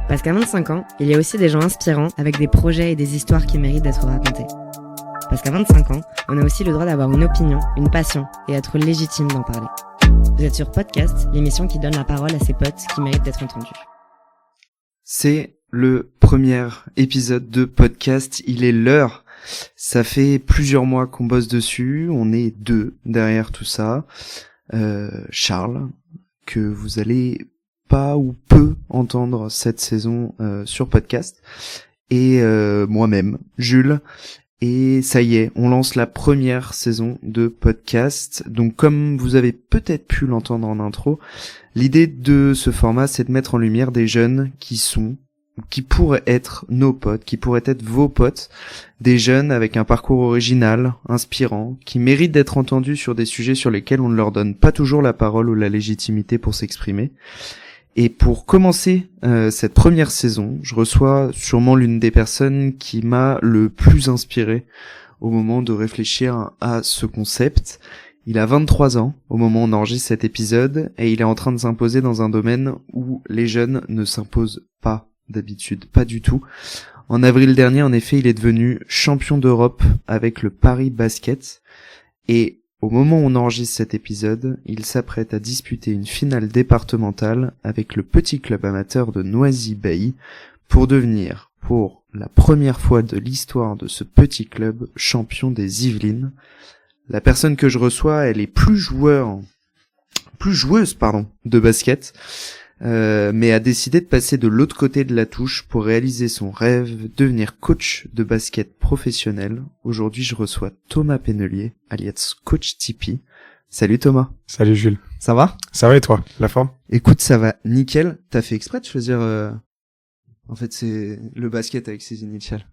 Parce qu'à 25 ans, il y a aussi des gens inspirants avec des projets et des histoires qui méritent d'être racontées. Parce qu'à 25 ans, on a aussi le droit d'avoir une opinion, une passion et être légitime d'en parler. Vous êtes sur Podcast, l'émission qui donne la parole à ses potes qui méritent d'être entendus. C'est le premier épisode de podcast, il est l'heure. Ça fait plusieurs mois qu'on bosse dessus, on est 2 derrière tout ça. Charles, que vous allez pas ou peu entendre cette saison sur podcast, et moi-même, Jules. Et ça y est, on lance la première saison de podcast. Donc comme vous avez peut-être pu l'entendre en intro, l'idée de ce format, c'est de mettre en lumière des jeunes qui pourraient être nos potes, qui pourraient être vos potes, des jeunes avec un parcours original, inspirant, qui méritent d'être entendus sur des sujets sur lesquels on ne leur donne pas toujours la parole ou la légitimité pour s'exprimer. Et pour commencer cette première saison, je reçois sûrement l'une des personnes qui m'a le plus inspiré au moment de réfléchir à ce concept. Il a 23 ans au moment où on enregistre cet épisode et il est en train de s'imposer dans un domaine où les jeunes ne s'imposent pas d'habitude, pas du tout. En avril dernier, en effet, il est devenu champion d'Europe avec le Paris Basket et au moment où on enregistre cet épisode, il s'apprête à disputer une finale départementale avec le petit club amateur de Noisy-Bailly pour devenir, pour la première fois de l'histoire de ce petit club, champion des Yvelines. La personne que je reçois, elle est plus joueuse, de basket, mais a décidé de passer de l'autre côté de la touche pour réaliser son rêve, devenir coach de basket professionnel. Aujourd'hui, je reçois Thomas Pennelier, alias Coach Tipeee. Salut Thomas. Salut Jules. Ça va ? Ça va et toi ? La forme ? Écoute, ça va nickel. T'as fait exprès de choisir... En fait, c'est le basket avec ses initiales.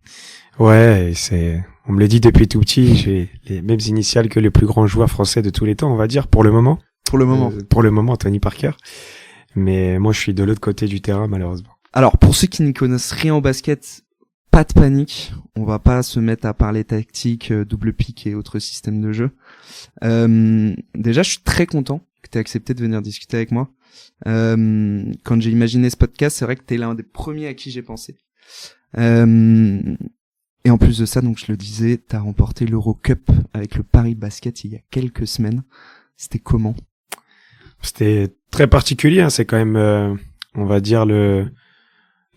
Ouais, on me le dit depuis tout petit, j'ai les mêmes initiales que les plus grands joueurs français de tous les temps, on va dire, pour le moment. Pour le moment, Tony Parker. Mais moi, je suis de l'autre côté du terrain, malheureusement. Alors, pour ceux qui n'y connaissent rien au basket, pas de panique. On va pas se mettre à parler tactique, double pique et autres systèmes de jeu. Déjà, je suis très content que tu aies accepté de venir discuter avec moi. Quand j'ai imaginé ce podcast, c'est vrai que t'es l'un des premiers à qui j'ai pensé. Et en plus de ça, donc je le disais, t'as remporté l'Eurocup avec le Paris Basket il y a quelques semaines. C'était comment ? C'était très particulier, hein. C'est quand même, on va dire,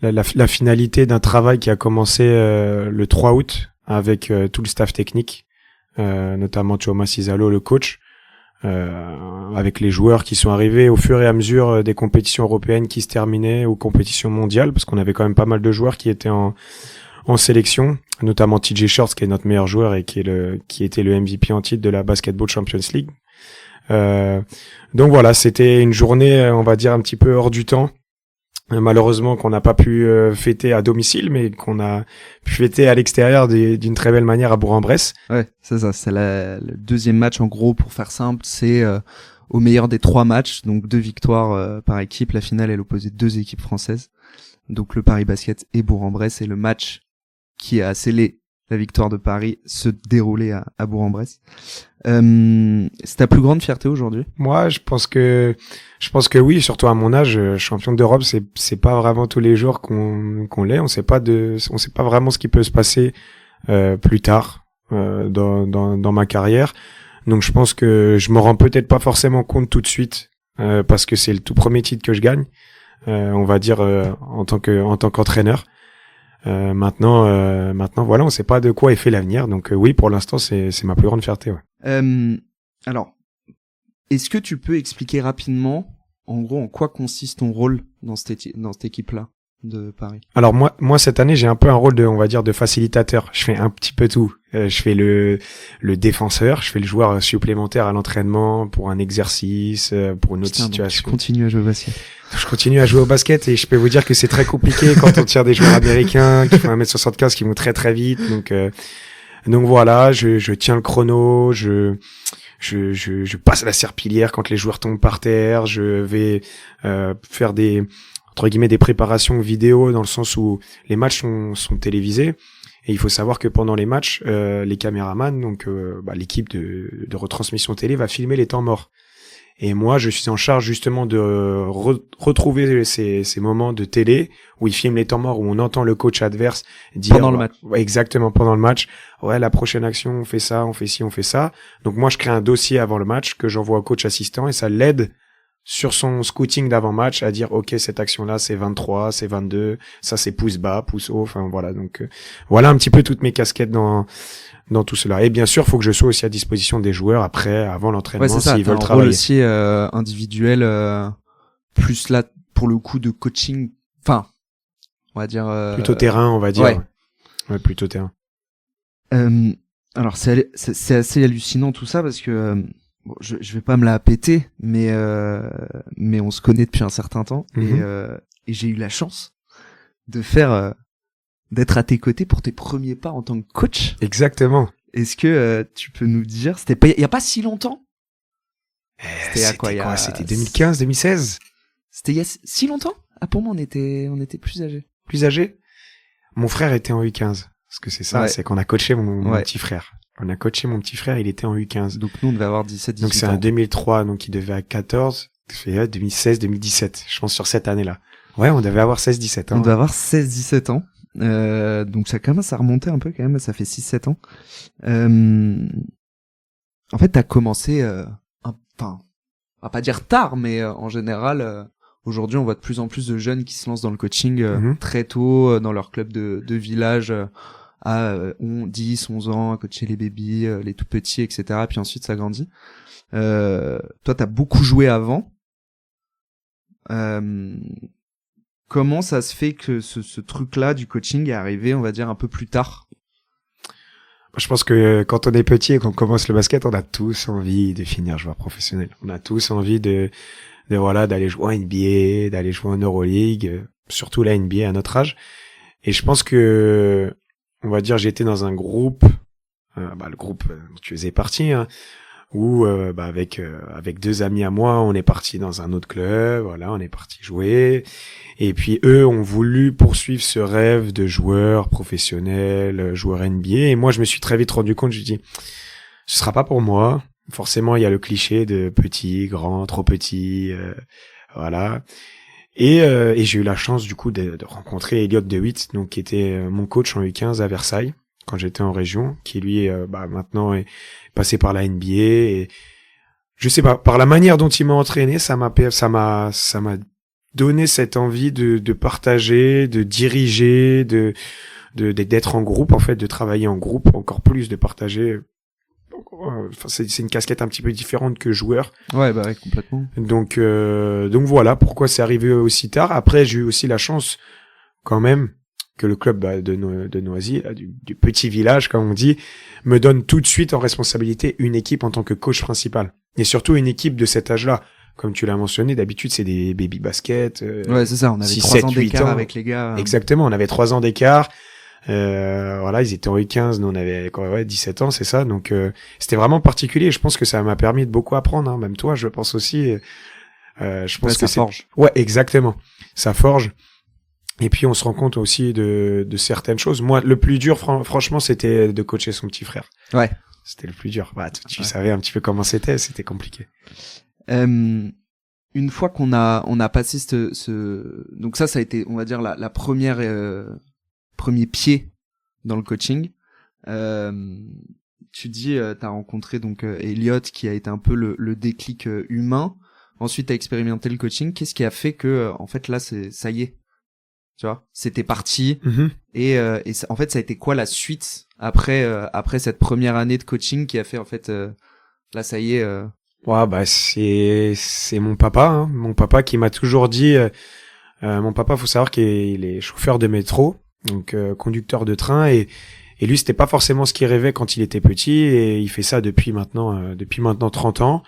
la finalité d'un travail qui a commencé le 3 août avec tout le staff technique, notamment Choma Cisalo, le coach, avec les joueurs qui sont arrivés au fur et à mesure des compétitions européennes qui se terminaient aux compétitions mondiales, parce qu'on avait quand même pas mal de joueurs qui étaient en sélection, notamment TJ Shorts, qui est notre meilleur joueur et qui était le MVP en titre de la Basketball Champions League. Donc voilà, c'était une journée, on va dire, un petit peu hors du temps. Malheureusement qu'on n'a pas pu fêter à domicile, mais qu'on a pu fêter à l'extérieur d'une très belle manière à Bourg-en-Bresse. Ouais, c'est ça, c'est le deuxième match, en gros, pour faire simple, c'est au meilleur des 3 matchs, donc 2 victoires par équipe. La finale, elle opposait 2 équipes françaises, donc le Paris Basket et Bourg-en-Bresse, et le match qui a scellé la victoire de Paris se déroulait à Bourg-en-Bresse. C'est ta plus grande fierté aujourd'hui ? Moi, je pense que oui, surtout à mon âge, champion d'Europe, c'est pas vraiment tous les jours qu'on l'est. On sait pas vraiment ce qui peut se passer plus tard dans ma carrière. Donc je pense que je me rends peut-être pas forcément compte tout de suite parce que c'est le tout premier titre que je gagne, on va dire en tant qu'entraîneur. Maintenant, voilà, on sait pas de quoi est fait l'avenir. Donc oui, pour l'instant, c'est ma plus grande fierté. Ouais. Alors, est-ce que tu peux expliquer rapidement, en gros, en quoi consiste ton rôle dans cette équipe-là de Paris ? Alors moi cette année, j'ai un peu un rôle de facilitateur. Je fais un petit peu tout. Je fais le défenseur, je fais le joueur supplémentaire à l'entraînement pour un exercice, pour une autre situation. Je continue à jouer au basket. Je continue à jouer au basket et je peux vous dire que c'est très compliqué quand on tire des joueurs américains qui font 1m75, qui vont très très vite. Donc voilà, je tiens le chrono, je passe la serpillière quand les joueurs tombent par terre, je vais faire entre guillemets des préparations vidéo dans le sens où les matchs sont télévisés. Et il faut savoir que pendant les matchs, les caméramans, donc l'équipe de retransmission télé va filmer les temps morts. Et moi, je suis en charge justement de retrouver ces moments de télé où il filme les temps morts, où on entend le coach adverse dire pendant le match. Ouais, exactement, pendant le match. Ouais, la prochaine action, on fait ça, on fait ci, on fait ça. Donc moi, je crée un dossier avant le match que j'envoie au coach assistant et ça l'aide sur son scouting d'avant-match à dire OK, cette action-là, c'est 23, c'est 22, ça c'est pouce bas, pouce haut, enfin voilà. Donc voilà un petit peu toutes mes casquettes dans tout cela. Et bien sûr, faut que je sois aussi à disposition des joueurs après, avant l'entraînement, Ouais, c'est ça, s'ils t'as veulent un rôle travailler. aussi individuel, plus là pour le coup de coaching, enfin, on va dire Plutôt terrain, on va dire. ouais. Ouais, plutôt terrain. Alors c'est assez hallucinant tout ça parce que bon, je vais pas me la péter, mais on se connaît depuis un certain temps et j'ai eu la chance de faire d'être à tes côtés pour tes premiers pas en tant que coach. Exactement. Est-ce que tu peux nous dire, c'était pas il y a pas si longtemps? C'était à quoi, C'était 2015, 2016? C'était il y a si longtemps? Ah, pour moi on était plus âgés. Plus âgé? Mon frère était en U15. Parce que c'est ça, Ouais. c'est qu'on a coaché mon Ouais. petit frère. On a coaché mon petit frère, il était en U15. Donc nous on devait avoir 17 18 Donc c'est ans. un 2003, donc il devait à 14, c'est 2016, 2017. Je pense sur cette année-là. Ouais, on devait avoir 16, 17 ans. On devait avoir 16 17 ans. Donc ça commence à remonter un peu quand même, ça fait 6-7 ans. En fait, t'as commencé, enfin, on va pas dire tard, mais en général, aujourd'hui, on voit de plus en plus de jeunes qui se lancent dans le coaching très tôt, dans leur club de village, à 10, 11 ans, à coacher les bébés, les tout petits, etc. Puis ensuite, ça grandit. Toi, t'as beaucoup joué avant. Comment ça se fait que ce truc-là du coaching est arrivé, on va dire, un peu plus tard? Je pense que quand on est petit et qu'on commence le basket, on a tous envie de finir joueur professionnel. On a tous envie de voilà, d'aller jouer en NBA, d'aller jouer en Euroleague, surtout la NBA à notre âge. Et je pense que, on va dire, j'étais dans un groupe, le groupe dont tu faisais partie, hein, où avec deux amis à moi, on est parti dans un autre club, voilà, on est parti jouer. Et puis eux ont voulu poursuivre ce rêve de joueur professionnel, joueur NBA. Et moi, je me suis très vite rendu compte, je me dis, ce sera pas pour moi. Forcément, il y a le cliché de petit, grand, trop petit, voilà. Et j'ai eu la chance du coup de rencontrer Elliot DeWitt, donc qui était mon coach en U15 à Versailles quand j'étais en région, qui lui maintenant est passé par la NBA. Et je sais pas, par la manière dont il m'a entraîné, ça m'a donné cette envie de partager, de diriger, d'être en groupe en fait, de travailler en groupe encore plus, de partager. Enfin, c'est une casquette un petit peu différente que joueur. Ouais, bah ouais, complètement. Donc voilà pourquoi c'est arrivé aussi tard. Après, j'ai eu aussi la chance quand même que le club de Noisy, là, du petit village comme on dit, me donne tout de suite en responsabilité une équipe en tant que coach principal. Et surtout une équipe de cet âge-là. Comme tu l'as mentionné, d'habitude c'est des baby basket. Ouais, c'est ça, on avait 6, 3 7, ans 8 d'écart ans. avec les gars. Exactement, on avait 3 ans d'écart. Voilà, ils étaient en U15, nous on avait 17 ans, c'est ça. Donc c'était vraiment particulier. Je pense que ça m'a permis de beaucoup apprendre. Hein. Même toi, je pense aussi. Je pense que ça forge. Ouais, exactement. Ça forge. Et puis on se rend compte aussi de certaines choses. Moi, le plus dur, franchement, c'était de coacher son petit frère. Ouais. C'était le plus dur. Bah, tu savais un petit peu comment c'était compliqué. Une fois qu'on a passé donc ça a été, on va dire, la première premier pied dans le coaching. Tu dis, t'as rencontré donc Elliot qui a été un peu le déclic humain. Ensuite, t'as expérimenté le coaching. Qu'est-ce qui a fait que, en fait, là, ça y est, tu vois, c'était parti. Et en fait, ça a été quoi la suite après cette première année de coaching qui a fait, en fait, là, ça y est. Ouais, bah c'est mon papa, hein. Mon papa qui m'a toujours dit. Mon papa, faut savoir qu'il est chauffeur de métro, donc conducteur de train, et lui, c'était pas forcément ce qu'il rêvait quand il était petit, et il fait ça depuis maintenant 30 ans.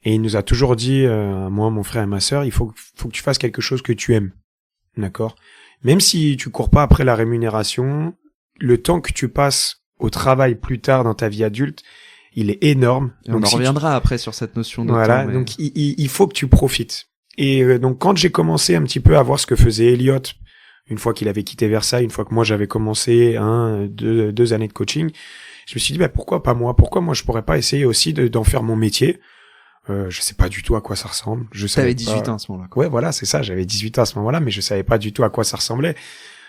Et il nous a toujours dit, moi, mon frère et ma sœur, il faut que tu fasses quelque chose que tu aimes, d'accord. Même si tu cours pas après la rémunération, le temps que tu passes au travail plus tard dans ta vie adulte, il est énorme. Et on en reviendra après sur cette notion de voilà, temps. Mais... donc il faut que tu profites. Et donc quand j'ai commencé un petit peu à voir ce que faisait Elliot, une fois qu'il avait quitté Versailles, une fois que moi j'avais commencé 2 années de coaching, je me suis dit pourquoi pas moi, pourquoi moi je pourrais pas essayer aussi d'en faire mon métier. Je sais pas du tout à quoi ça ressemble. T'avais 18 ans à ce moment-là, quoi. Ouais, voilà, c'est ça. J'avais 18 ans à ce moment-là, mais je savais pas du tout à quoi ça ressemblait.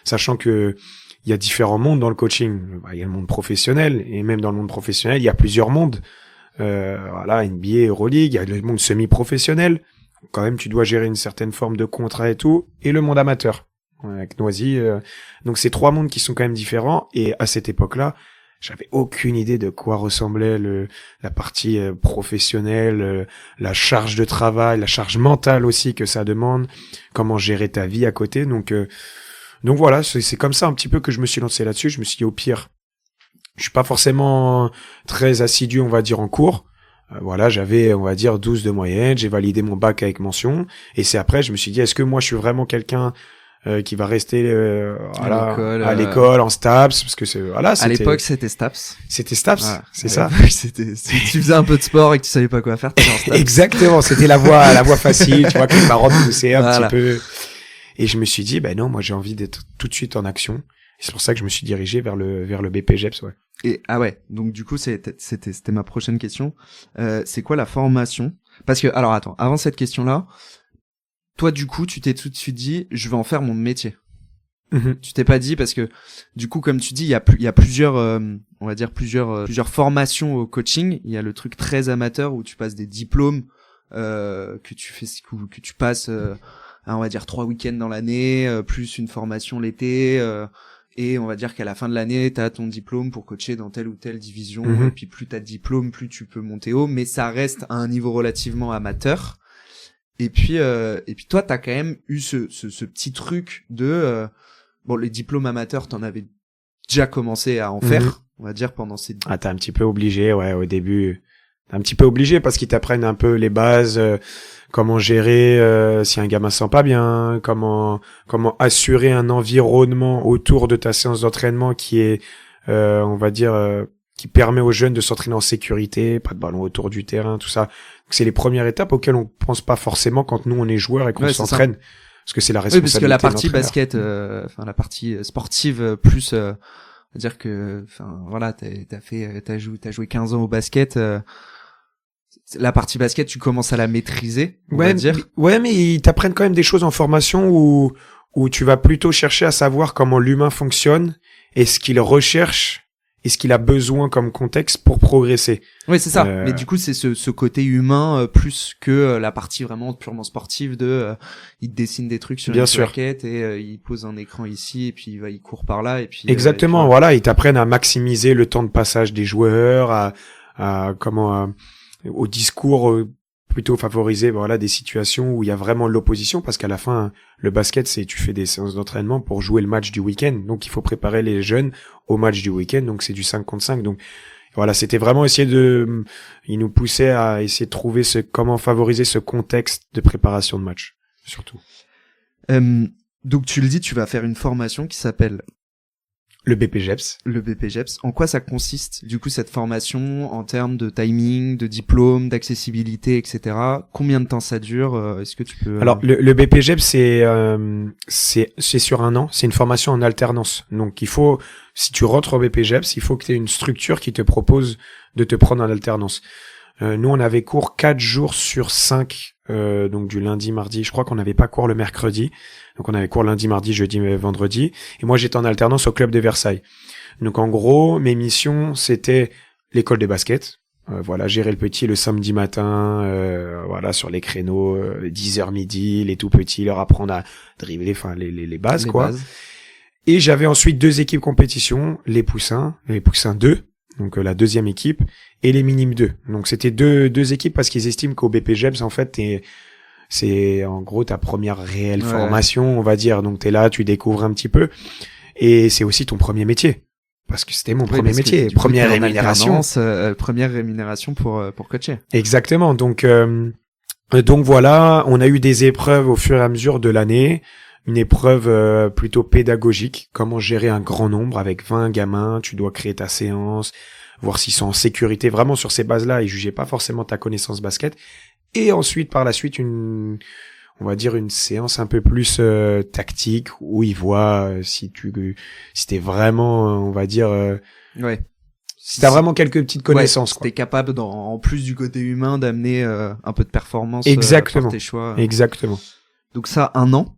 Sachant que il y a différents mondes dans le coaching. Il y a le monde professionnel, et même dans le monde professionnel, il y a plusieurs mondes. Voilà, NBA, Euroleague, il y a le monde semi-professionnel. Quand même, tu dois gérer une certaine forme de contrat et tout. Et le monde amateur, avec Noisy. Donc, c'est 3 mondes qui sont quand même différents. Et à cette époque-là, j'avais aucune idée de quoi ressemblait la partie professionnelle, la charge de travail, la charge mentale aussi que ça demande, comment gérer ta vie à côté. Donc voilà, c'est comme ça un petit peu que je me suis lancé là-dessus. Je me suis dit, au pire, je suis pas forcément très assidu, on va dire, en cours. Voilà, j'avais, on va dire, 12 de moyenne, j'ai validé mon bac avec mention, et c'est après, je me suis dit, est-ce que moi, je suis vraiment quelqu'un qui va rester à l'école, en STAPS, parce que à l'époque, c'était STAPS. C'était STAPS, voilà. C'est ça. Si tu faisais un peu de sport et que tu savais pas quoi faire, t'étais en STAPS. Exactement, c'était la voie facile, tu vois, que les parents me poussaient un petit peu. Et je me suis dit, non, moi, j'ai envie d'être tout de suite en action. Et c'est pour ça que je me suis dirigé vers le BPGEPS, ouais. Et donc du coup c'était ma prochaine question. C'est quoi la formation? Parce que alors attends, avant cette question-là, toi du coup tu t'es tout de suite dit je vais en faire mon métier. Tu t'es pas dit, parce que du coup comme tu dis il y a plusieurs on va dire plusieurs formations au coaching. Il y a le truc très amateur où tu passes des diplômes que tu passes on va dire 3 week-ends dans l'année plus une formation l'été. Et on va dire qu'à la fin de l'année, t'as ton diplôme pour coacher dans telle ou telle division. Et puis plus t'as de diplôme, plus tu peux monter haut. Mais ça reste à un niveau relativement amateur. Et puis toi, t'as quand même eu ce petit truc de les diplômes amateurs, t'en avais déjà commencé à en faire, on va dire pendant ces. Ah, t'es un petit peu obligé, ouais, au début. T'es un petit peu obligé parce qu'ils t'apprennent un peu les bases. Comment gérer si un gamin se sent pas bien, comment assurer un environnement autour de ta séance d'entraînement qui est on va dire qui permet aux jeunes de s'entraîner en sécurité, pas de ballon autour du terrain, tout ça. Donc, c'est les premières étapes auxquelles on pense pas forcément quand nous on est joueur et qu'on s'entraîne, parce que c'est la responsabilité. Oui, parce que la partie basket, la partie sportive plus dire que voilà, t'as joué 15 ans au basket. La partie basket, tu commences à la maîtriser, on va dire. Mais ils t'apprennent quand même des choses en formation où tu vas plutôt chercher à savoir comment l'humain fonctionne et ce qu'il recherche et ce qu'il a besoin comme contexte pour progresser. Oui, c'est ça. Mais du coup, c'est ce côté humain plus que la partie vraiment purement sportive de il te dessine des trucs sur une plaquette et il pose un écran ici et puis il court par là et puis exactement. Voilà, ils t'apprennent à maximiser le temps de passage des joueurs, au discours plutôt favoriser des situations où il y a vraiment l'opposition, parce qu'à la fin le basket tu fais des séances d'entraînement pour jouer le match du week-end, donc il faut préparer les jeunes au match du week-end, donc c'est du 5 contre 5. Donc voilà, c'était vraiment ils nous poussaient à essayer de trouver comment favoriser ce contexte de préparation de match surtout. Donc tu le dis, tu vas faire une formation qui s'appelle le BPGEPS. Le BPGEPS. En quoi ça consiste, du coup, cette formation, en termes de timing, de diplôme, d'accessibilité, etc. Combien de temps ça dure? Est-ce que tu peux... Alors, le BPGEPS, c'est sur 1 an. C'est une formation en alternance. Donc, si tu rentres au BPGEPS, il faut que tu aies une structure qui te propose de te prendre en alternance. Nous, on avait cours 4 jours sur 5, donc du lundi, mardi. Je crois qu'on n'avait pas cours le mercredi. Donc, on avait cours lundi, mardi, jeudi, vendredi. Et moi, j'étais en alternance au club de Versailles. Donc, en gros, mes missions, c'était l'école de basket. Gérer le petit le samedi matin, sur les créneaux, 10h midi, les tout petits, leur apprendre à dribbler, les bases, bases. Et j'avais ensuite 2 équipes compétition, les poussins 2. Donc la deuxième équipe, et les minimes 2. Donc c'était deux équipes parce qu'ils estiment qu'au BPGEPS, en fait, c'est en gros ta première réelle formation, on va dire. Donc t'es là, tu découvres un petit peu, et c'est aussi ton premier métier, parce que c'était mon premier métier, première rémunération. Première rémunération pour coacher. Exactement. Donc voilà, on a eu des épreuves au fur et à mesure de l'année. Une épreuve plutôt pédagogique, comment gérer un grand nombre avec 20 gamins, tu dois créer ta séance, voir s'ils sont en sécurité, vraiment sur ces bases-là, ils jugeaient pas forcément ta connaissance basket. Et ensuite, par la suite, une séance un peu plus tactique, où ils voient si t'es vraiment, on va dire, Si t'as vraiment quelques petites connaissances, quoi. T'es capable, en plus du côté humain, d'amener un peu de performance. Exactement. Par tes choix. Exactement. Donc ça, 1 an.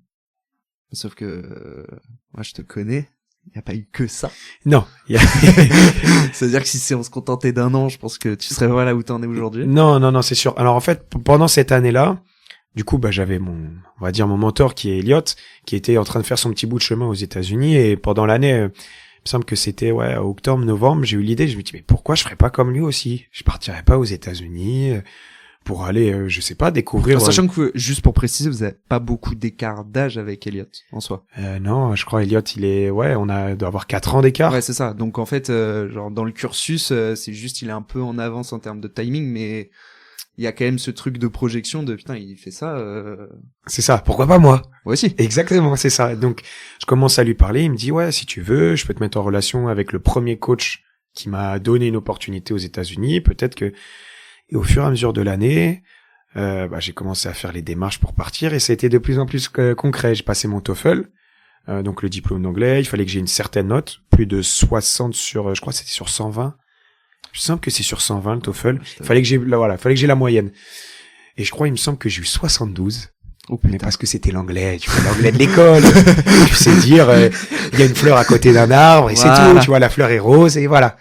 Sauf que moi, je te connais. Il n'y a pas eu que ça. Non. C'est-à-dire que si on se contentait d'1 an, je pense que tu serais voilà où t'en es aujourd'hui. Non, c'est sûr. Alors en fait, pendant cette année-là, du coup, j'avais on va dire mon mentor qui est Elliot, qui était en train de faire son petit bout de chemin aux États-Unis, et pendant l'année, il me semble que c'était octobre, novembre, j'ai eu l'idée, je me dis mais pourquoi je ferais pas comme lui aussi? Je partirais pas aux États-Unis pour aller, je sais pas, découvrir. En sachant que, juste pour préciser, vous avez pas beaucoup d'écart d'âge avec Elliot en soi. Non, je crois Elliot, on doit avoir 4 ans d'écart. Ouais, c'est ça. Donc en fait, genre dans le cursus, c'est juste il est un peu en avance en termes de timing, mais il y a quand même ce truc de projection de putain, il fait ça. C'est ça. Pourquoi pas moi? Moi aussi. Exactement, c'est ça. Donc je commence à lui parler. Il me dit ouais, si tu veux, je peux te mettre en relation avec le premier coach qui m'a donné une opportunité aux États-Unis. Peut-être que. Et au fur et à mesure de l'année, j'ai commencé à faire les démarches pour partir et ça a été de plus en plus concret. J'ai passé mon TOEFL, donc le diplôme d'anglais. Il fallait que j'ai une certaine note, plus de 60 sur, je crois que c'était sur 120. Je me semble que c'est sur 120 le TOEFL. Il fallait que j'ai la moyenne. Et je crois, il me semble que j'ai eu 72. Mais parce que c'était l'anglais, tu vois, l'anglais de l'école. Tu sais dire, il y a une fleur à côté d'un arbre et c'est tout, tu vois, la fleur est rose et voilà.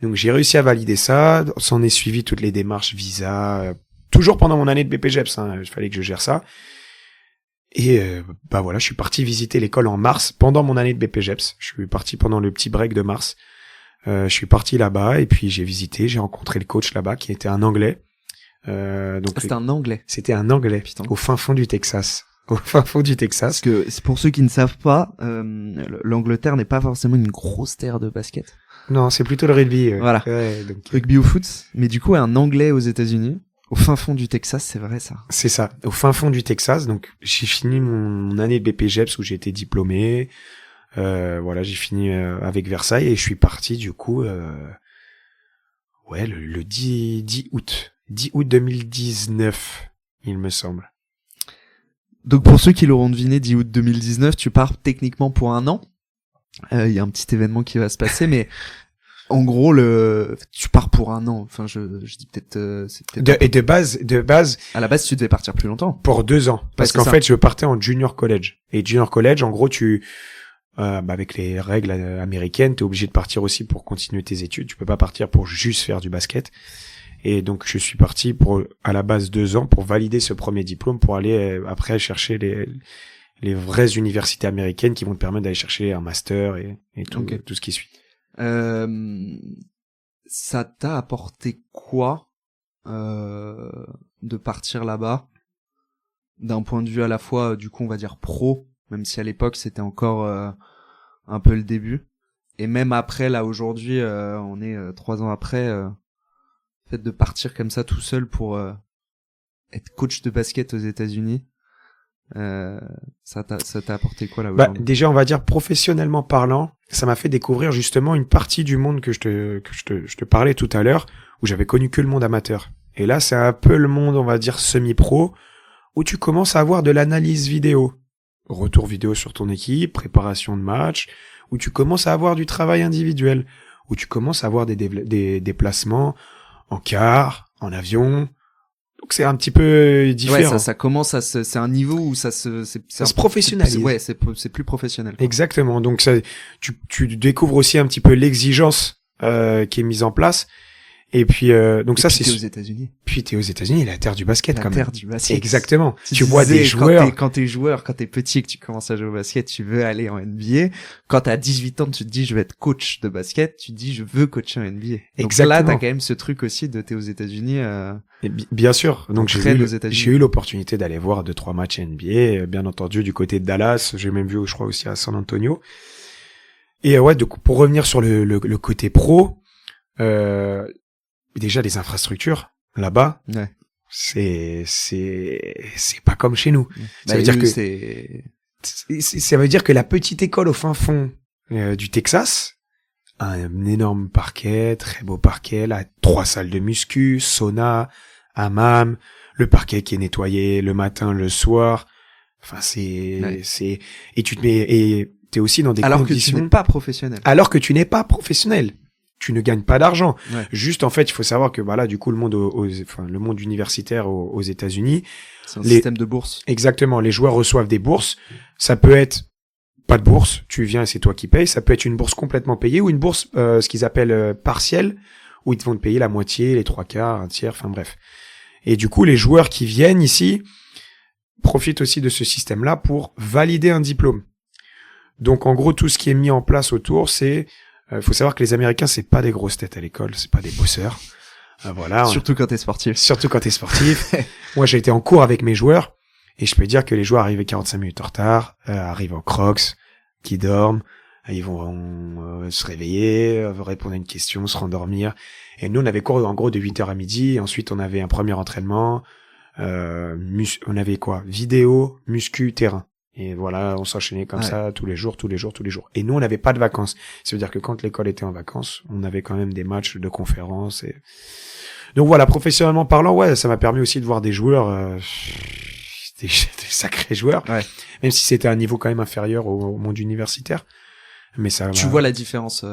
Donc j'ai réussi à valider ça, s'en est suivi toutes les démarches visa, toujours pendant mon année de BPGEPS, il fallait que je gère ça. Et je suis parti visiter l'école en mars pendant mon année de BPGEPS. Je suis parti pendant le petit break de mars. Je suis parti là-bas et puis j'ai rencontré le coach là-bas qui était un Anglais. C'était un Anglais. C'était un Anglais. Putain. Au fin fond du Texas. Au fin fond du Texas. Parce que pour ceux qui ne savent pas, l'Angleterre n'est pas forcément une grosse terre de basket. Non, c'est plutôt le rugby. Voilà. Ouais, donc, rugby ou foot. Mais du coup, un Anglais aux États-Unis, au fin fond du Texas, c'est vrai ça. C'est ça. Au fin fond du Texas. Donc, j'ai fini mon année de BPGEPS où j'ai été diplômé. J'ai fini avec Versailles et je suis parti du coup, le 10 août. 10 août 2019, il me semble. Donc pour ceux qui l'auront deviné, 10 août 2019, tu pars techniquement pour 1 an. Il y a un petit événement qui va se passer, mais en gros, tu pars pour 1 an. Enfin, je dis peut-être. De base. À la base, tu devais partir plus longtemps. Pour 2 ans, parce qu'en fait, je partais en junior college. Et junior college, en gros, avec les règles américaines, t'es obligé de partir aussi pour continuer tes études. Tu peux pas partir pour juste faire du basket. Et donc, je suis parti à la base 2 ans pour valider ce premier diplôme pour aller après chercher les vraies universités américaines qui vont te permettre d'aller chercher un master et tout ce qui suit. Ça t'a apporté quoi de partir là-bas d'un point de vue à la fois du coup on va dire pro, même si à l'époque c'était encore un peu le début, et même après là aujourd'hui on est 3 ans après, le fait de partir comme ça tout seul pour être coach de basket aux États-Unis, ça t'a apporté quoi là aujourd'hui? Déjà, on va dire professionnellement parlant, ça m'a fait découvrir justement une partie du monde que je te parlais tout à l'heure, où j'avais connu que le monde amateur. Et là, c'est un peu le monde, on va dire semi-pro, où tu commences à avoir de l'analyse vidéo, retour vidéo sur ton équipe, préparation de match, où tu commences à avoir du travail individuel, où tu commences à avoir des déplacements en car, en avion. Donc c'est un petit peu différent. Ouais, ça commence c'est un niveau où ça se professionnalise. Ouais, c'est plus professionnel, quoi. Exactement. Donc ça, tu découvres aussi un petit peu l'exigence qui est mise en place. Et puis donc ça c'est aux États-Unis. Puis t'es aux États-Unis, la terre du basket quand même. La terre du basket. Exactement. Tu vois des joueurs. Quand t'es petit et que tu commences à jouer au basket, tu veux aller en NBA. Quand t'as 18 ans, tu te dis je vais être coach de basket, tu te dis je veux coacher en NBA. Donc exactement. Là, t'as quand même ce truc aussi de t'es aux États-Unis. Et bien sûr. Donc j'ai eu l'opportunité d'aller voir 2-3 matchs NBA, bien entendu du côté de Dallas. J'ai même vu, je crois aussi à San Antonio. Et donc pour revenir sur le côté pro. Déjà les infrastructures là-bas, ouais. c'est pas comme chez nous. Ça veut dire que ça veut dire que la petite école au fin fond du Texas a un énorme parquet, très beau parquet, là 3 salles de muscu, sauna, hammam, le parquet qui est nettoyé le matin, le soir. Enfin et tu te mets et t'es aussi dans des conditions. Alors que tu n'es pas professionnel. Alors que tu n'es pas professionnel. tu ne gagnes pas d'argent. Ouais. Juste, en fait, il faut savoir que, bah là, du coup, le monde le monde universitaire aux États-Unis. C'est un système de bourse. Exactement. Les joueurs reçoivent des bourses. Ça peut être pas de bourse. Tu viens et c'est toi qui payes. Ça peut être une bourse complètement payée ou une bourse, ce qu'ils appellent partielle, où ils te vont te payer la moitié, les 3/4, un tiers, enfin bref. Et du coup, les joueurs qui viennent ici profitent aussi de ce système-là pour valider un diplôme. Donc, en gros, tout ce qui est mis en place autour, c'est faut savoir que les Américains, c'est pas des grosses têtes à l'école, c'est pas des bosseurs. Voilà. Surtout quand t'es sportif. Surtout quand t'es sportif. Moi, j'ai été en cours avec mes joueurs et je peux dire que les joueurs arrivaient 45 minutes en retard, arrivent en crocs, qui dorment, ils vont se réveiller, répondre à une question, se rendormir. Et nous, on avait cours en gros de 8h à midi. Et ensuite, on avait un premier entraînement. On avait quoi? Vidéo, muscu, terrain. Et voilà, on s'enchaînait comme ça tous les jours. Et nous, on n'avait pas de vacances. Ça veut dire que quand l'école était en vacances, on avait quand même des matchs de conférences. Et... Donc voilà, professionnellement parlant, ouais, ça m'a permis aussi de voir des joueurs, des sacrés joueurs, même si c'était un niveau quand même inférieur au monde universitaire. Mais ça. Tu vois la différence.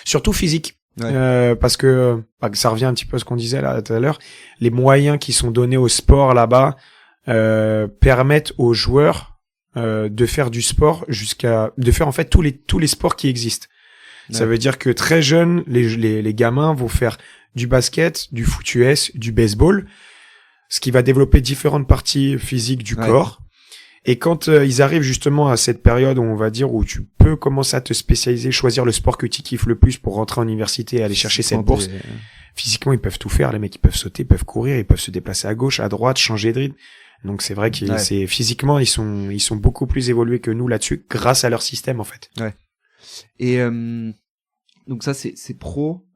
Surtout physique. Parce que ça revient un petit peu à ce qu'on disait là tout à l'heure. Les moyens qui sont donnés au sport là-bas permettent aux joueurs de faire du sport de faire en fait tous les sports qui existent. Ça veut dire que très jeunes, les gamins vont faire du basket, du foot US, du baseball, ce qui va développer différentes parties physiques du corps. Et quand ils arrivent justement à cette période où on va dire où tu peux commencer à te spécialiser, choisir le sport que tu kiffes le plus pour rentrer en université et aller chercher cette bourse, physiquement ils peuvent tout faire, les mecs ils peuvent sauter, ils peuvent courir, ils peuvent se déplacer à gauche, à droite, changer de rythme. Donc c'est vrai que c'est physiquement ils sont beaucoup plus évolués que nous là-dessus grâce à leur système en fait. Ouais. Et donc ça c'est pro.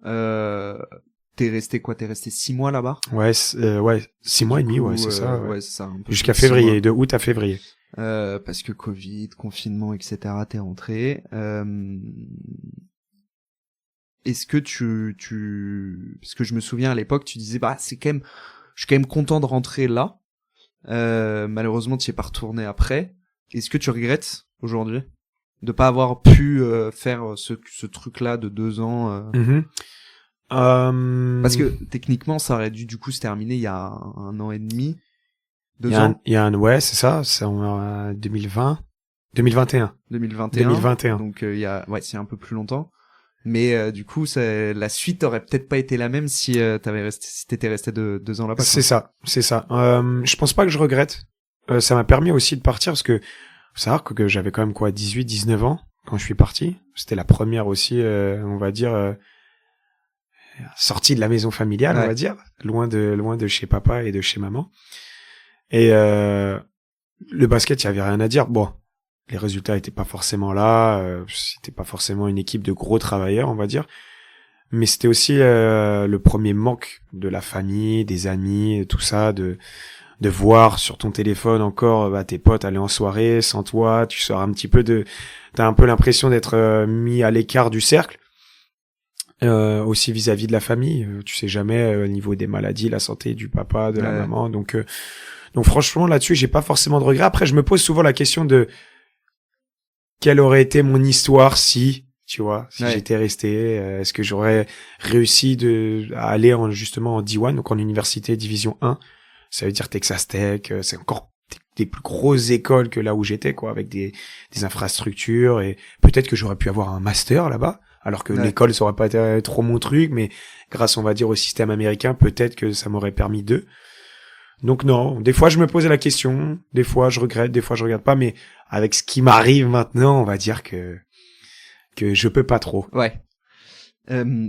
T'es resté 6 mois là-bas? Ouais, 6 mois et demi, c'est ça. Ouais, c'est ça. Jusqu'à février, de août à février. Parce que Covid, confinement, etc. T'es rentré. Est-ce que parce que je me souviens à l'époque, tu disais je suis quand même content de rentrer là. Malheureusement, tu y es pas retourné après. Est-ce que tu regrettes aujourd'hui de pas avoir pu faire ce truc-là de 2 ans? Parce que techniquement, ça aurait dû du coup se terminer il y a 1 an et demi, 2 ans. C'est ça, c'est en 2021. 2021. Donc c'est un peu plus longtemps. Mais du coup, la suite aurait peut-être pas été la même si t'étais resté 2 ans là-bas. C'est ça. Je pense pas que je regrette. Ça m'a permis aussi de partir parce que faut savoir que j'avais quand même 18, 19 ans quand je suis parti. C'était la première aussi, on va dire. Sortie de la maison familiale, on va dire, loin de chez papa et de chez maman. Et le basket, il y avait rien à dire. Bon, les résultats étaient pas forcément là, c'était pas forcément une équipe de gros travailleurs, on va dire. Mais c'était aussi le premier manque de la famille, des amis, tout ça, de voir sur ton téléphone encore tes potes aller en soirée sans toi, tu sors un petit peu t'as un peu l'impression d'être mis à l'écart du cercle. Aussi vis-à-vis de la famille, tu sais jamais au niveau des maladies, la santé du papa, de la maman, donc franchement là-dessus j'ai pas forcément de regrets. Après je me pose souvent la question de quelle aurait été mon histoire si j'étais resté, est-ce que j'aurais réussi à aller justement en D1, donc en université division 1, ça veut dire Texas Tech, c'est encore des plus grosses écoles que là où j'étais avec des infrastructures, et peut-être que j'aurais pu avoir un master là-bas. Alors que l'école, ça aurait pas été trop mon truc, mais grâce, on va dire, au système américain, peut-être que ça m'aurait permis d'eux. Donc non, des fois, je me posais la question, des fois, je regrette, des fois, je regarde pas, mais avec ce qui m'arrive maintenant, on va dire que je peux pas trop. Ouais.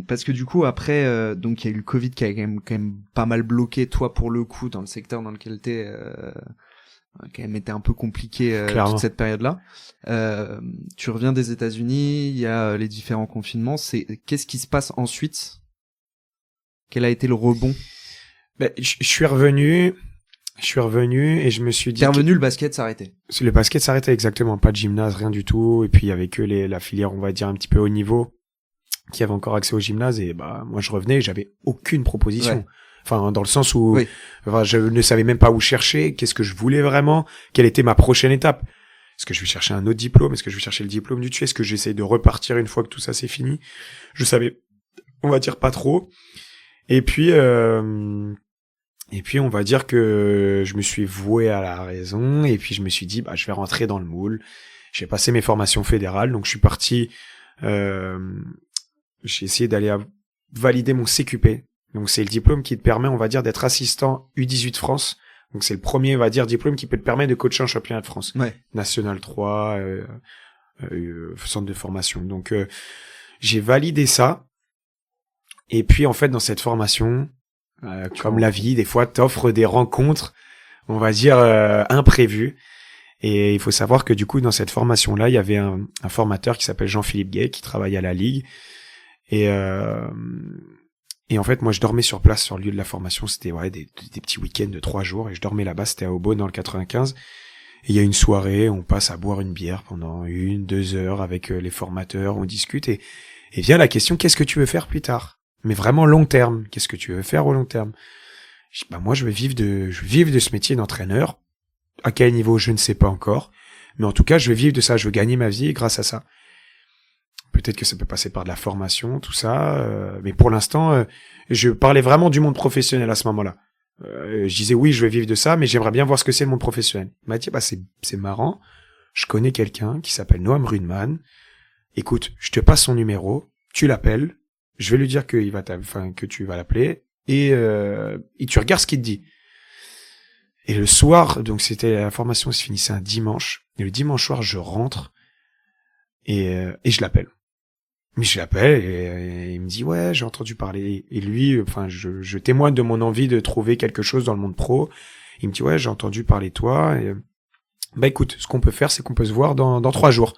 Parce que du coup, après, donc, il y a eu le Covid qui a quand même pas mal bloqué, toi, pour le coup, dans le secteur dans lequel t'es, quand même été un peu compliqué toute cette période-là. Tu reviens des États-Unis, il y a les différents confinements. Qu'est-ce qui se passe ensuite? Quel a été le rebond? Je suis revenu et je me suis dit. T'es revenu, le basket s'arrêtait. Le basket s'arrêtait exactement, pas de gymnase, rien du tout. Et puis avec eux la filière, on va dire un petit peu haut niveau, qui avait encore accès au gymnase. Et moi je revenais, et j'avais aucune proposition. Ouais. Enfin, dans le sens où je ne savais même pas où chercher, qu'est-ce que je voulais vraiment, quelle était ma prochaine étape. Est-ce que je vais chercher un autre diplôme? Est-ce que je vais chercher le diplôme du dessus? Est-ce que j'essaie de repartir une fois que tout ça c'est fini? Je savais on va dire pas trop. Et puis on va dire que je me suis voué à la raison, et puis je me suis dit, bah, je vais rentrer dans le moule. J'ai passé mes formations fédérales, donc je suis parti, j'ai essayé d'aller valider mon CQP. Donc c'est le diplôme qui te permet, on va dire, d'être assistant U18 France. Donc c'est le premier, on va dire, diplôme qui peut te permettre de coacher un championnat de France. Ouais. National 3, centre de formation. Donc j'ai validé ça. Et puis en fait, dans cette formation, comme la vie, des fois, t'offres des rencontres, on va dire, imprévues. Et il faut savoir que du coup, dans cette formation-là, il y avait un formateur qui s'appelle Jean-Philippe Gay, qui travaille à la Ligue. Et en fait, moi, je dormais sur place, sur le lieu de la formation. C'était des petits week-ends de 3 jours. Et je dormais là-bas, c'était à Aubonne, dans le 95. Et il y a une soirée, on passe à boire une bière pendant 1-2 heures avec les formateurs, on discute. Et vient la question, qu'est-ce que tu veux faire plus tard? Mais vraiment long terme. Qu'est-ce que tu veux faire au long terme? Je dis, bah, moi, je veux vivre de ce métier d'entraîneur. À quel niveau, je ne sais pas encore. Mais en tout cas, je veux vivre de ça. Je veux gagner ma vie grâce à ça. Peut-être que ça peut passer par de la formation, tout ça. Mais pour l'instant, je parlais vraiment du monde professionnel à ce moment-là. Je disais, oui, je veux vivre de ça, mais j'aimerais bien voir ce que c'est le monde professionnel. Il m'a dit, bah, c'est marrant. Je connais quelqu'un qui s'appelle Noam Rudman. Écoute, je te passe son numéro. Tu l'appelles. Je vais lui dire que tu vas l'appeler. Et tu regardes ce qu'il te dit. Et le soir, donc c'était la formation se finissait un dimanche. Et le dimanche soir, je rentre et je l'appelle. Mais je l'appelle et il me dit, ouais, j'ai entendu parler. Et lui, enfin, je témoigne de mon envie de trouver quelque chose dans le monde pro. Il me dit, ouais, j'ai entendu parler de toi. Et, bah écoute, ce qu'on peut faire, c'est qu'on peut se voir dans 3 jours.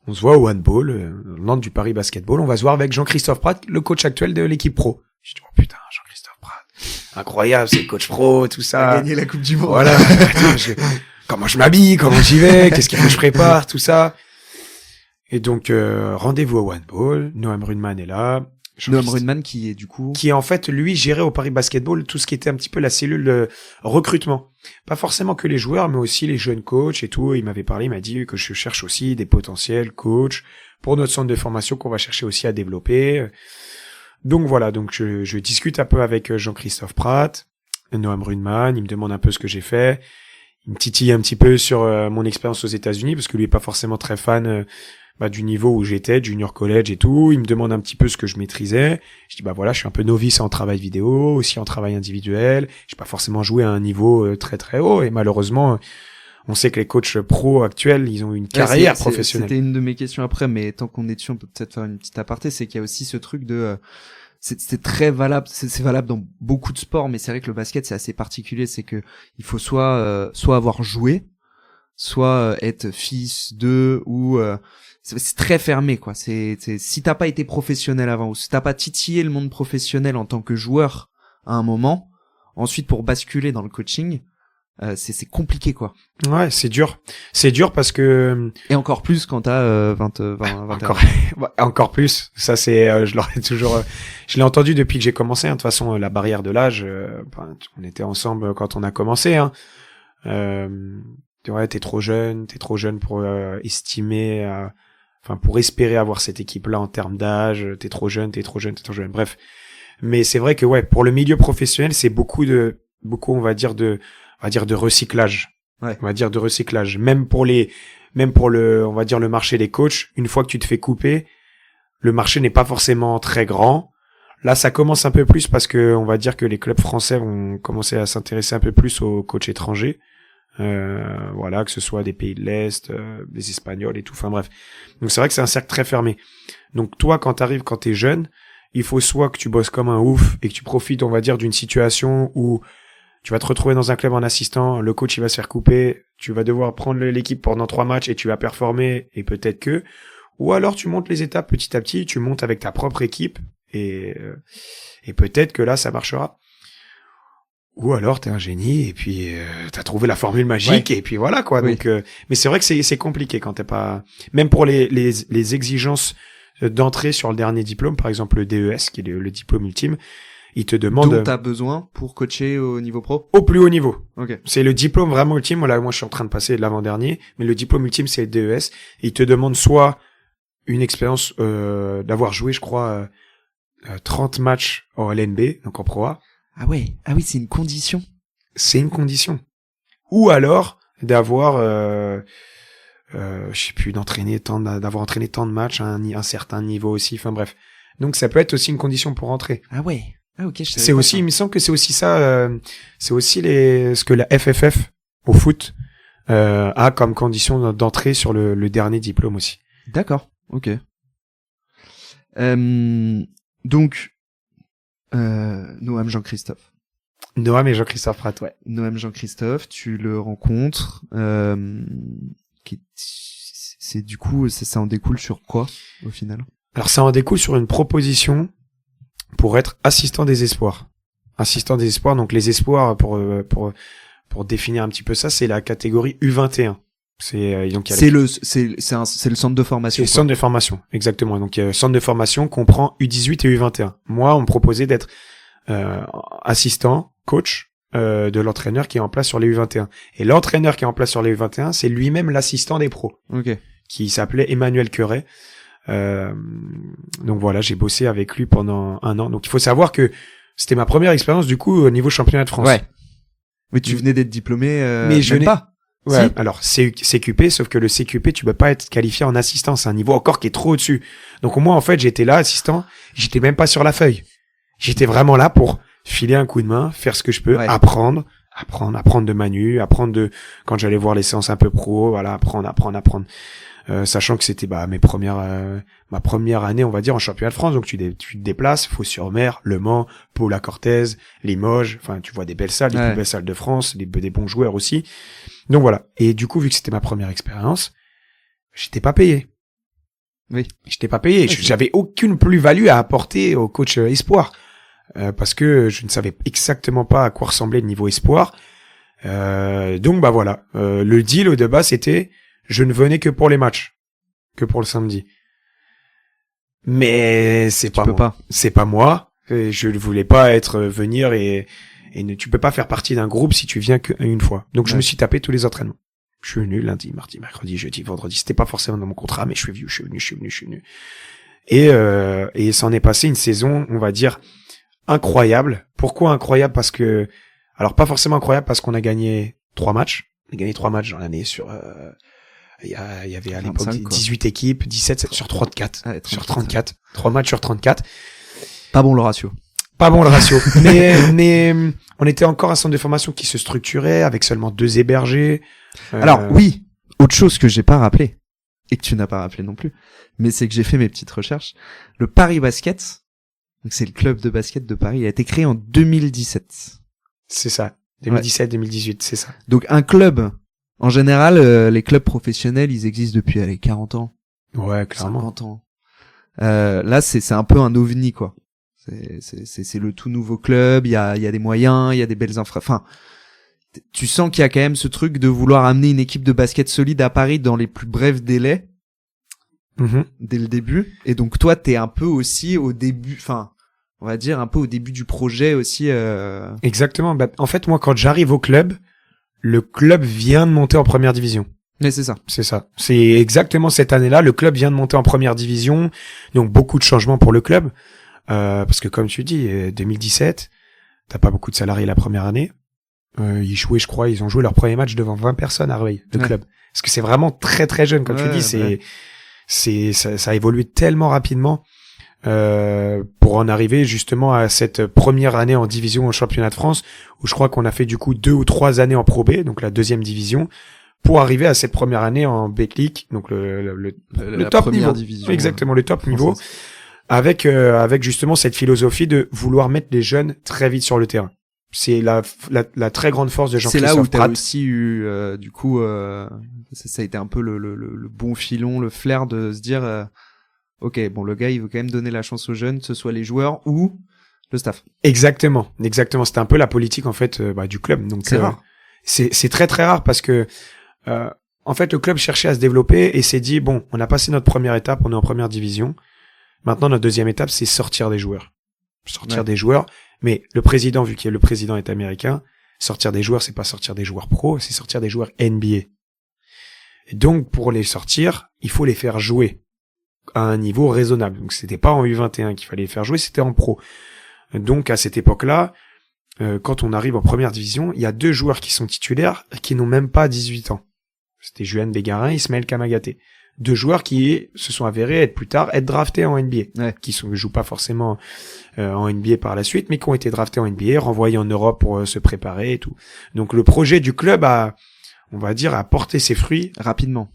On se voit au handball, le Nantes du Paris Basketball. On va se voir avec Jean-Christophe Prat, le coach actuel de l'équipe pro. Je dis, oh putain, Jean-Christophe Prat, incroyable, c'est le coach pro, tout ça. A gagné la Coupe du Monde. Voilà. Comment je m'habille, comment j'y vais, qu'est-ce qu'il faut que je prépare, tout ça. Et donc, rendez-vous au handball. Noam Rudman est là. Noam Rudman qui est du coup... Qui est en fait, lui, gérait au Paris Basketball tout ce qui était un petit peu la cellule recrutement. Pas forcément que les joueurs, mais aussi les jeunes coachs et tout. Il m'avait parlé, il m'a dit que je cherche aussi des potentiels coachs pour notre centre de formation qu'on va chercher aussi à développer. Donc voilà, donc je discute un peu avec Jean-Christophe Prat, Noam Rudman, il me demande un peu ce que j'ai fait. Il me titille un petit peu sur mon expérience aux États-Unis parce que lui est pas forcément très fan du niveau où j'étais, junior college et tout. Il me demande un petit peu ce que je maîtrisais. Je dis, bah voilà, je suis un peu novice en travail vidéo, aussi en travail individuel. J'ai pas forcément joué à un niveau très très haut. Et malheureusement, on sait que les coachs pro actuels, ils ont une carrière professionnelle. C'était une de mes questions après, mais tant qu'on est dessus, on peut peut-être faire une petite aparté. C'est qu'il y a aussi ce truc de... c'est très valable, c'est valable dans beaucoup de sports, mais c'est vrai que le basket, c'est assez particulier. C'est que il faut soit avoir joué, soit être fils de, ou... c'est très fermé, quoi. C'est si t'as pas été professionnel avant, ou si t'as pas titillé le monde professionnel en tant que joueur à un moment, ensuite pour basculer dans le coaching, c'est compliqué, quoi. Ouais, c'est dur. C'est dur parce que... Et encore plus quand t'as 20 encore plus. Ça, c'est... je l'aurais toujours... je l'ai entendu depuis que j'ai commencé. Hein. De toute façon, la barrière de l'âge, on était ensemble quand on a commencé. Hein. Ouais, t'es trop jeune pour estimer... pour espérer avoir cette équipe-là en termes d'âge, t'es trop jeune. Bref. Mais c'est vrai que, ouais, pour le milieu professionnel, c'est beaucoup, on va dire de recyclage. Ouais. On va dire de recyclage. Même pour on va dire le marché des coachs, une fois que tu te fais couper, le marché n'est pas forcément très grand. Là, ça commence un peu plus parce que, on va dire que les clubs français vont commencer à s'intéresser un peu plus aux coachs étrangers. Voilà, que ce soit des pays de l'Est, des Espagnols et tout, enfin bref. Donc c'est vrai que c'est un cercle très fermé. Donc toi, quand t'es jeune, il faut soit que tu bosses comme un ouf et que tu profites, on va dire, d'une situation où tu vas te retrouver dans un club en assistant, le coach il va se faire couper, tu vas devoir prendre l'équipe pendant 3 matchs et tu vas performer et peut-être que, ou alors tu montes les étapes petit à petit, tu montes avec ta propre équipe et peut-être que là ça marchera. Ou alors t'es un génie et puis t'as trouvé la formule magique, ouais. Et puis voilà quoi. Oui. Donc mais c'est vrai que c'est compliqué quand t'es pas, même pour les exigences d'entrée sur le dernier diplôme, par exemple le DES qui est le diplôme ultime, il te demande... Dont t'as besoin pour coacher au niveau pro? Au plus haut niveau. Okay. C'est le diplôme vraiment ultime. Voilà, moi je suis en train de passer l'avant-dernier, mais le diplôme ultime c'est le DES. Et il te demande soit une expérience d'avoir joué, je crois, 30 matchs en LNB, donc en Pro A. Ah ouais, ah oui, c'est une condition. C'est une condition. Ou alors d'avoir, je sais plus, d'avoir entraîné tant de matchs à un certain niveau aussi. Enfin bref. Donc ça peut être aussi une condition pour rentrer. Ah ouais. Ah ok. Je savais C'est pas aussi, ça. il me semble que c'est aussi ça. C'est aussi ce que la FFF au foot a comme condition d'entrée sur le dernier diplôme aussi. D'accord. Ok. Donc Noam Jean-Christophe. Noam et Jean-Christophe Pratt, ouais. Noam Jean-Christophe, tu le rencontres. C'est du coup, ça en découle sur quoi au final? Alors ça en découle sur une proposition pour être assistant des espoirs. Assistant des espoirs, donc les espoirs pour définir un petit peu ça, c'est la catégorie U21. Donc c'est le centre de formation. C'est le centre de formation, exactement. Donc centre de formation comprend U18 et U21. Moi, on me proposait d'être assistant, coach de l'entraîneur qui est en place sur les U21. Et l'entraîneur qui est en place sur les U21, c'est lui-même l'assistant des pros. Ok. Qui s'appelait Emmanuel Queret. Donc voilà, j'ai bossé avec lui pendant 1 an. Donc il faut savoir que c'était ma première expérience du coup au niveau championnat de France. Ouais. Mais tu venais d'être diplômé, mais je venais pas. Ouais. Si. Alors CQP, sauf que le CQP, tu peux pas être qualifié en assistant, c'est un niveau encore qui est trop au-dessus. Donc moi en fait, j'étais là assistant, j'étais même pas sur la feuille. J'étais vraiment là pour filer un coup de main, faire ce que je peux, ouais. apprendre de Manu, quand j'allais voir les séances un peu pro, voilà, apprendre. Sachant que c'était ma première année, on va dire, en championnat de France. Donc tu te déplaces, Fos-sur-Mer, Le Mans, Pau-la-Cortèze, Limoges. Enfin, tu vois des belles salles, les plus belles salles de France, des bons joueurs aussi. Donc voilà. Et du coup, vu que c'était ma première expérience, j'étais pas payé. Oui. J'étais pas payé. Okay. J'avais aucune plus-value à apporter au coach espoir. Parce que je ne savais exactement pas à quoi ressemblait le niveau espoir. Donc voilà. Le deal de base, c'était je ne venais que pour les matchs, que pour le samedi. Mais c'est pas moi. C'est pas moi. Je ne voulais pas venir et tu peux pas faire partie d'un groupe si tu viens qu'une fois. Donc je me suis tapé tous les entraînements. Je suis venu lundi, mardi, mercredi, jeudi, vendredi. C'était pas forcément dans mon contrat, mais je suis venu. Et ça en est passé une saison, on va dire, incroyable. Pourquoi incroyable? Parce que, alors pas forcément incroyable parce qu'on a gagné 3 matchs. On a gagné 3 matchs dans l'année sur, il y avait à l'époque 18 équipes, 17 sur 34. Ouais, sur 34. 3 matchs sur 34. Pas bon le ratio. mais on était encore un centre de formation qui se structurait avec seulement 2 hébergés. Alors oui, autre chose que j'ai pas rappelé et que tu n'as pas rappelé non plus, mais c'est que j'ai fait mes petites recherches. Le Paris Basket, donc c'est le club de basket de Paris, il a été créé en 2017. C'est ça. 2017-2018, c'est ça. Donc un club, en général, les clubs professionnels, ils existent depuis 40 ans. Ouais, clairement. 50 ans. Là, c'est un peu un ovni, quoi. C'est le tout nouveau club, il y a des moyens, il y a des belles enfin, tu sens qu'il y a quand même ce truc de vouloir amener une équipe de basket solide à Paris dans les plus brefs délais. Dès le début. Et donc toi, t'es un peu aussi au début, enfin, on va dire un peu au début du projet aussi. Exactement. Bah, en fait, moi, quand j'arrive au club, le club vient de monter en première division. Mais c'est ça. C'est ça. C'est exactement cette année-là, le club vient de monter en première division. Donc beaucoup de changements pour le club. Parce que comme tu dis, 2017, t'as pas beaucoup de salariés la première année. Ils ont joué leur premier match devant 20 personnes à Rueil, le club. Parce que c'est vraiment très très jeune, comme tu dis, ça a évolué tellement rapidement, pour en arriver justement à cette première année en division au championnat de France, où je crois qu'on a fait du coup 2 ou 3 années en Pro B, donc la 2e division, pour arriver à cette première année en B-Click, donc le top niveau. Division, exactement, le top niveau. Avec justement cette philosophie de vouloir mettre les jeunes très vite sur le terrain. C'est la très grande force de Jean-Christophe Pratt. C'est là où t'as aussi eu du coup ça a été un peu le bon filon, le flair de se dire ok, bon, le gars il veut quand même donner la chance aux jeunes, que ce soit les joueurs ou le staff. Exactement. C'était un peu la politique en fait du club. Donc c'est rare. C'est très très rare parce que en fait le club cherchait à se développer et s'est dit bon, on a passé notre première étape, on est en première division. Maintenant, notre deuxième étape, c'est sortir des joueurs. Des joueurs. Mais le président, vu que le président est américain, sortir des joueurs, c'est pas sortir des joueurs pro, c'est sortir des joueurs NBA. Et donc, pour les sortir, il faut les faire jouer. à un niveau raisonnable. Donc c'était pas en U21 qu'il fallait faire jouer, c'était en pro. Donc à cette époque-là, quand on arrive en première division, il y a 2 joueurs qui sont titulaires qui n'ont même pas 18 ans. C'était Juan Bégarin et Ismaël Kamagaté. 2 joueurs qui se sont avérés être plus tard être draftés en NBA, qui jouent pas forcément en NBA par la suite, mais qui ont été draftés en NBA, renvoyés en Europe pour se préparer et tout. Donc le projet du club a porté ses fruits rapidement,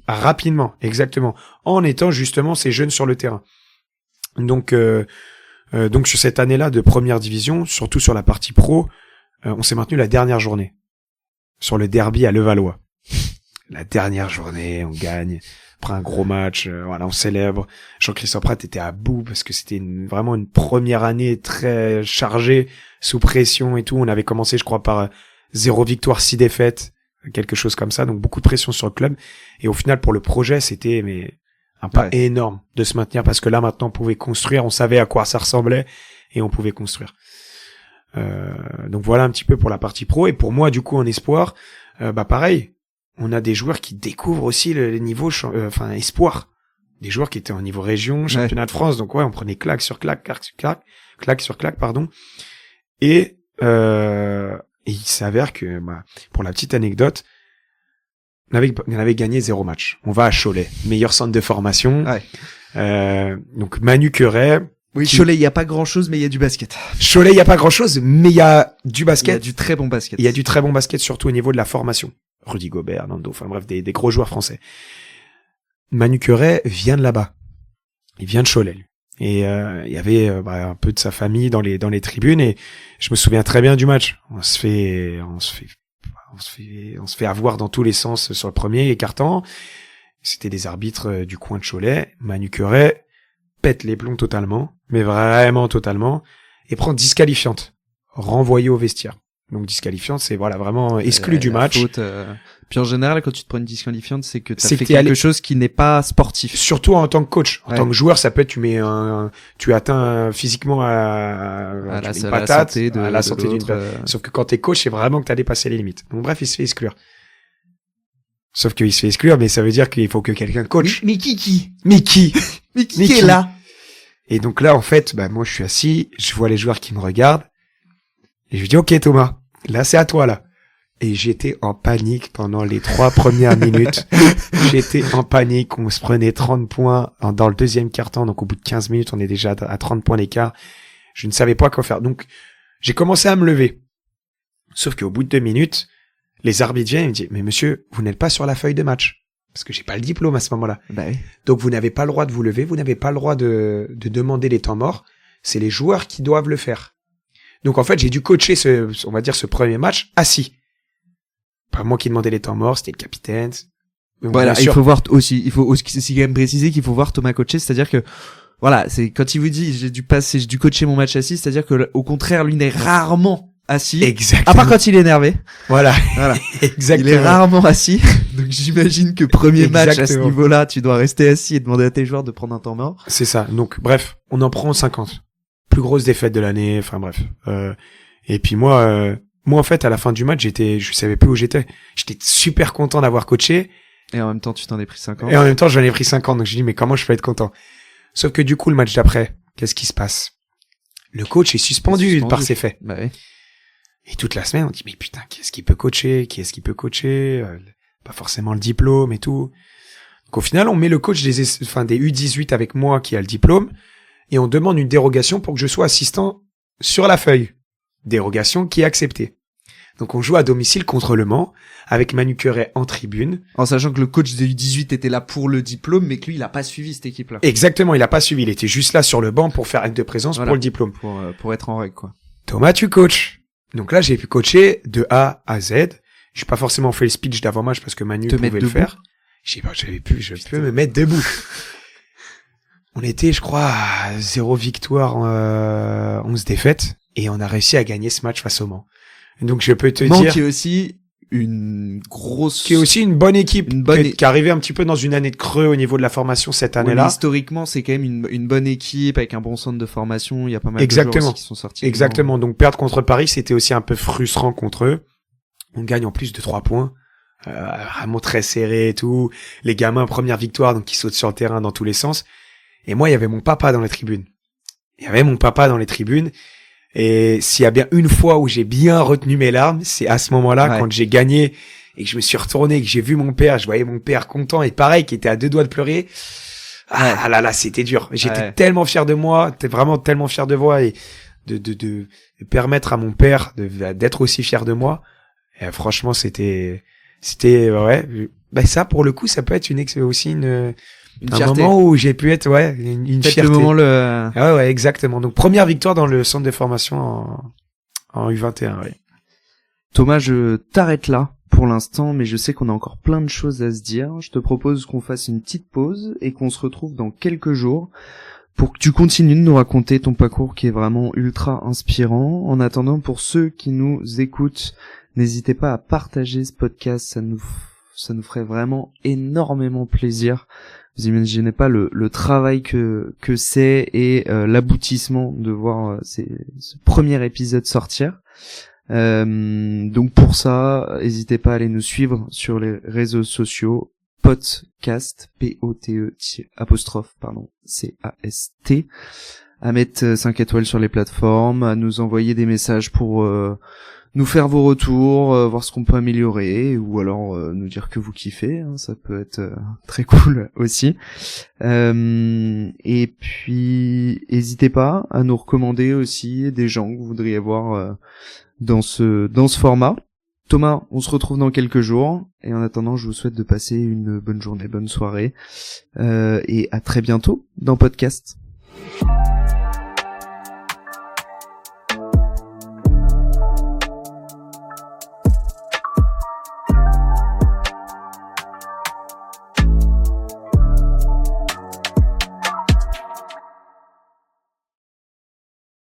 exactement, en étant justement ces jeunes sur le terrain. Donc sur cette année-là de première division, surtout sur la partie pro, on s'est maintenu la dernière journée sur le derby à Levallois. La dernière journée, on gagne. Après un gros match, on célèbre. Jean-Christophe Prat était à bout parce que c'était vraiment une première année très chargée, sous pression et tout. On avait commencé, je crois, par 0 victoire, 6 défaites, quelque chose comme ça. Donc beaucoup de pression sur le club. Et au final, pour le projet, c'était un pas énorme de se maintenir parce que là, maintenant, on pouvait construire. On savait à quoi ça ressemblait et on pouvait construire. Donc voilà un petit peu pour la partie pro. Et pour moi, du coup, en espoir, pareil. On a des joueurs qui découvrent aussi le niveau espoir. Des joueurs qui étaient en niveau région, championnat de France. Donc on prenait claque sur claque, pardon. Et il s'avère que, pour la petite anecdote, on avait gagné 0 match. On va à Cholet, meilleur centre de formation. Donc Manu Queret. Oui, Cholet, il y a pas grand-chose, mais il y a du basket. Cholet, il y a pas grand-chose, mais il y a du basket. Il y a du très bon basket. Il y a du très bon basket, surtout au niveau de la formation. Rudy Gobert, Nando, enfin bref, des gros joueurs français. Manu Queret vient de là-bas. Il vient de Cholet, lui. Et il y avait un peu de sa famille dans les tribunes et je me souviens très bien du match. On se fait avoir dans tous les sens sur le premier quart-temps. C'était des arbitres du coin de Cholet. Manu Queret pète les plombs totalement, mais vraiment totalement, et prend disqualifiante, renvoyé au vestiaire. Donc disqualifiante, c'est vraiment exclu du match. Faute, Puis en général, quand tu te prends une disqualifiante, c'est que t'as fait quelque chose qui n'est pas sportif. Surtout en tant que coach. En tant que joueur, ça peut être tu atteins physiquement à la santé d'une personne. Sauf que quand t'es coach, c'est vraiment que t'as dépassé les limites. Donc bref, il se fait exclure. Sauf qu'il se fait exclure, mais ça veut dire qu'il faut que quelqu'un coach. Mais qui est là? Et donc là, en fait, moi je suis assis, je vois les joueurs qui me regardent. Et je lui dis, OK, Thomas, là, c'est à toi, là. Et j'étais en panique pendant les 3 premières minutes. J'étais en panique. On se prenait 30 points dans le deuxième quart-temps. Donc, au bout de 15 minutes, on est déjà à 30 points d'écart. Je ne savais pas quoi faire. Donc, j'ai commencé à me lever. Sauf qu'au bout de 2 minutes, les arbitres viennent et me disent, mais monsieur, vous n'êtes pas sur la feuille de match. Parce que j'ai pas le diplôme à ce moment-là. Oui. Donc, vous n'avez pas le droit de vous lever. Vous n'avez pas le droit de demander les temps morts. C'est les joueurs qui doivent le faire. Donc en fait, j'ai dû coacher ce premier match assis. Pas moi qui demandais les temps morts, c'était le capitaine. Donc, voilà, il faut aussi quand même préciser qu'il faut voir Thomas coacher, c'est-à-dire que voilà, c'est quand il vous dit j'ai dû coacher mon match assis, c'est-à-dire que au contraire, lui n'est rarement assis. Exactement. À part quand il est énervé. Voilà. Exactement. Il est rarement assis. Donc j'imagine que premier match à ce niveau-là, tu dois rester assis et demander à tes joueurs de prendre un temps mort. C'est ça. Donc bref, on en prend 50. Plus grosse défaite de l'année, enfin bref. Et puis moi en fait à la fin du match, je savais plus où j'étais. J'étais super content d'avoir coaché. Et en même temps, tu t'en es pris 50. Et en même temps, j'en ai pris 50. Donc je dis mais comment je peux être content? Sauf que du coup, le match d'après, qu'est-ce qui se passe? Le coach est suspendu par ses faits. Bah oui. Et toute la semaine, on dit mais putain, qui est-ce qui peut coacher? Pas forcément le diplôme et tout. Donc au final, on met le coach des U18 avec moi qui a le diplôme. Et on demande une dérogation pour que je sois assistant sur la feuille. Dérogation qui est acceptée. Donc on joue à domicile contre Le Mans, avec Manu Queret en tribune. En sachant que le coach des U18 était là pour le diplôme, mais que lui, il a pas suivi cette équipe-là. Exactement, il a pas suivi. Il était juste là sur le banc pour faire acte de présence pour le diplôme. Pour être en règle, quoi. Thomas, tu coaches. Donc là, j'ai pu coacher de A à Z. J'ai pas forcément fait le speech d'avant-match parce que Manu pouvait le faire. Je peux me mettre debout. On était, je crois, à 0 victoire, 11 défaites, et on a réussi à gagner ce match face au Mans. Donc je peux te dire... qui est aussi une bonne équipe, qui arrivait un petit peu dans une année de creux au niveau de la formation cette année-là. Mais historiquement, c'est quand même une bonne équipe, avec un bon centre de formation, il y a pas mal de joueurs aussi qui sont sortis. Exactement, donc perdre contre Paris, c'était aussi un peu frustrant contre eux. On gagne en plus de 3 points. Vraiment très serré et tout. Les gamins, première victoire, donc ils sautent sur le terrain dans tous les sens. Et moi, il y avait mon papa dans les tribunes. Et s'il y a bien une fois où j'ai bien retenu mes larmes, c'est à ce moment-là, quand j'ai gagné et que je me suis retourné, que j'ai vu mon père, je voyais mon père content et pareil, qui était à 2 doigts de pleurer. Ah là là, c'était dur. J'étais tellement fier de moi, vraiment tellement fier de moi et de permettre à mon père d'être aussi fier de moi. Et franchement, c'était ça pour le coup, ça peut être aussi un fierté. moment où j'ai pu être une fierté. Le moment ouais, exactement. Donc première victoire dans le centre de formation en U21, ouais. Thomas, je t'arrête là pour l'instant, mais je sais qu'on a encore plein de choses à se dire. Je te propose qu'on fasse une petite pause et qu'on se retrouve dans quelques jours pour que tu continues de nous raconter ton parcours qui est vraiment ultra inspirant. En attendant, pour ceux qui nous écoutent, n'hésitez pas à partager ce podcast, ça nous ferait vraiment énormément plaisir. Vous imaginez pas le travail que c'est et l'aboutissement de voir ce premier épisode sortir. Donc pour ça, n'hésitez pas à aller nous suivre sur les réseaux sociaux, podcast, C-A-S-T, à mettre 5 étoiles sur les plateformes, à nous envoyer des messages pour nous faire vos retours, voir ce qu'on peut améliorer, ou alors nous dire que vous kiffez, hein, ça peut être très cool aussi. Et puis, n'hésitez pas à nous recommander aussi des gens que vous voudriez voir dans ce format. Thomas, on se retrouve dans quelques jours, et en attendant, je vous souhaite de passer une bonne journée, bonne soirée, et à très bientôt dans Podcast.